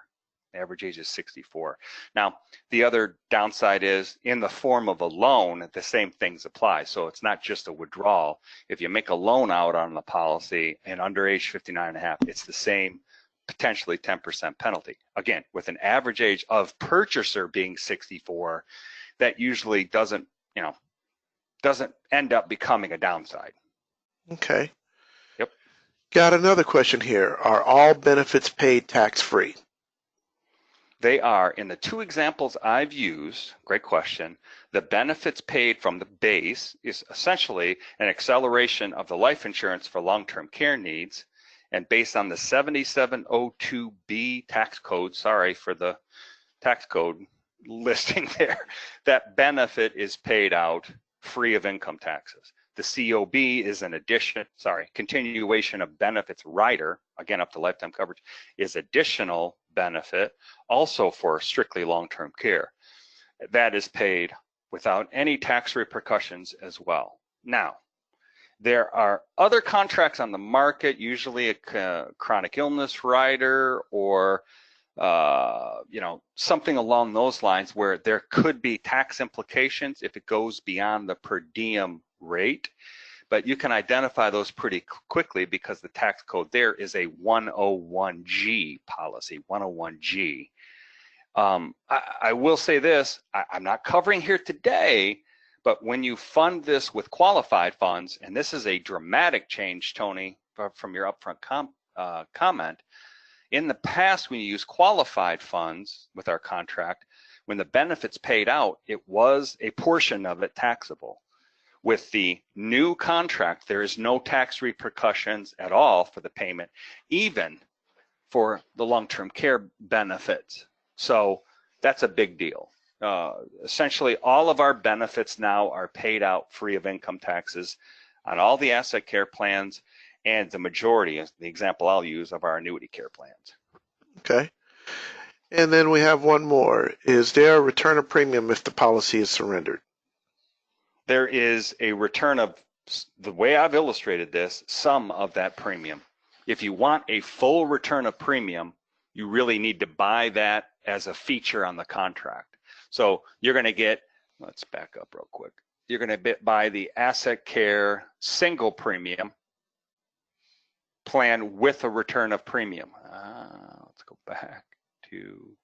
Average age is 64. Now, the other downside is in the form of a loan, the same things apply. So it's not just a withdrawal. If you make a loan out on the policy and under age 59 and a half, it's the same potentially 10% penalty. Again, with an average age of purchaser being 64, that usually doesn't end up becoming a downside. Okay. Yep. Got another question here. Are all benefits paid tax-free? They are. In the two examples I've used, great question, the benefits paid from the base is essentially an acceleration of the life insurance for long-term care needs, and based on the 7702B tax code, sorry for the tax code listing there, that benefit is paid out free of income taxes. The COB is an continuation of benefits rider, again up to lifetime coverage, is additional benefit also for strictly long-term care. That is paid without any tax repercussions as well. Now, there are other contracts on the market, usually a chronic illness rider or something along those lines where there could be tax implications if it goes beyond the per diem rate, but you can identify those pretty quickly because the tax code there is a 101G policy, 101G. I will say this, I'm not covering here today, but when you fund this with qualified funds, and this is a dramatic change, Tony, from your upfront comment, in the past, when you use qualified funds with our contract, when the benefits paid out, it was a portion of it taxable. With the new contract, there is no tax repercussions at all for the payment, even for the long-term care benefits. So that's a big deal. Essentially, all of our benefits now are paid out free of income taxes on all the asset care plans, and the majority, the example I'll use, of our annuity care plans. Okay. And then we have one more. Is there a return of premium if the policy is surrendered? There is a return of, the way I've illustrated this, some of that premium. If you want a full return of premium, you really need to buy that as a feature on the contract. So you're going to get, let's back up real quick. You're going to buy the asset care single premium plan with a return of premium. Let's go back to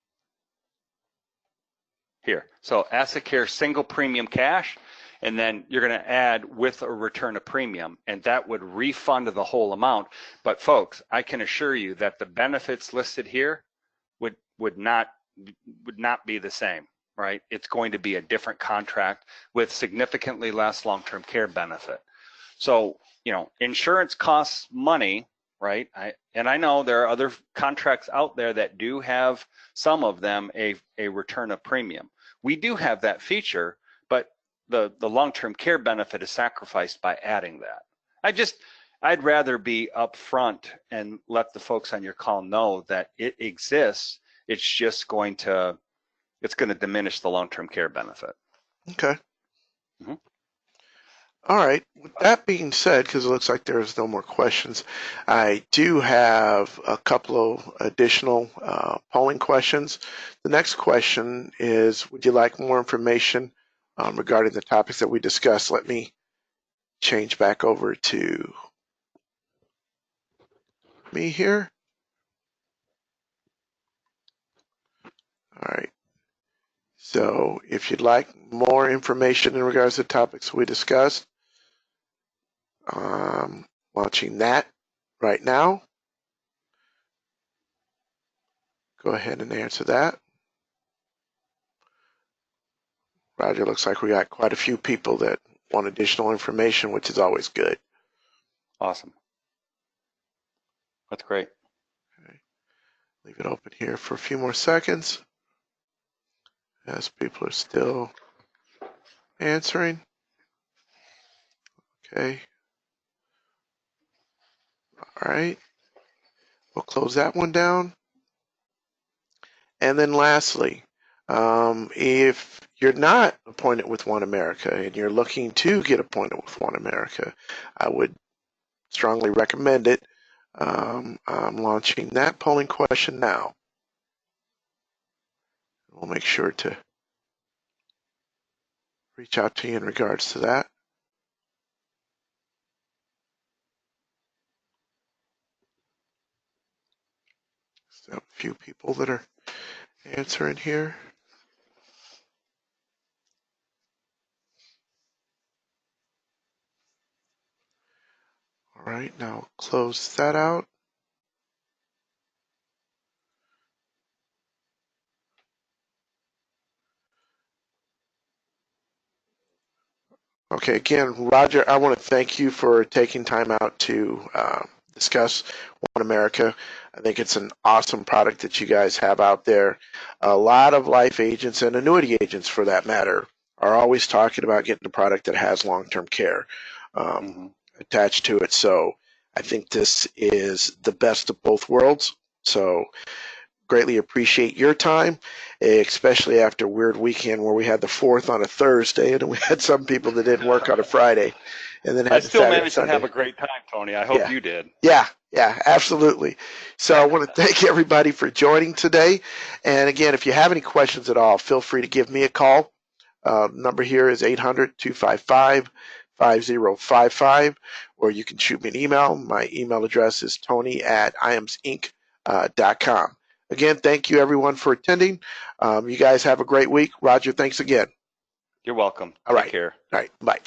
here. So asset care single premium cash, and then you're going to add with a return of premium, and that would refund the whole amount. But folks, I can assure you that the benefits listed here would not be the same, right? It's going to be a different contract with significantly less long-term care benefit. So, insurance costs money, right? I know there are other contracts out there that do have, some of them, a return of premium. We do have that feature, but the long-term care benefit is sacrificed by adding that. I'd rather be upfront and let the folks on your call know that it exists. It's just going to diminish the long-term care benefit. Okay. Mm-hmm. All right. With that being said, because it looks like there's no more questions, I do have a couple of additional polling questions. The next question is, would you like more information regarding the topics that we discussed? Let me change back over to me here. All right. So if you'd like more information in regards to the topics we discussed, launching that right now. Go ahead and answer that. Roger, looks like we got quite a few people that want additional information, which is always good. Awesome. That's great. Okay. Leave it open here for a few more seconds as people are still answering. Okay. All right. We'll close that one down. And then lastly, if you're not appointed with One America and you're looking to get appointed with One America, I would strongly recommend it. I'm launching that polling question now. We'll make sure to reach out to you in regards to that. So a few people that are answering here. All right, now close that out. Okay, again, Roger, I want to thank you for taking time out to discuss One America. I think it's an awesome product that you guys have out there. A lot of life agents and annuity agents, for that matter, are always talking about getting a product that has long-term care attached to it. So I think this is the best of both worlds. So greatly appreciate your time, especially after a weird weekend where we had the 4th on a Thursday and we had some people that didn't work on a Friday and then I had the still Saturday, managed to Sunday. have a great time, Tony. I hope Yeah. you did. Yeah, absolutely. So I want to thank everybody for joining today. And again, if you have any questions at all, feel free to give me a call. Number here is 800-255-5055, or you can shoot me an email. My email address is tony@iamsinc.com. Again, thank you everyone for attending. You guys have a great week. Roger, thanks again. You're welcome. All right. Take care. All right. Bye.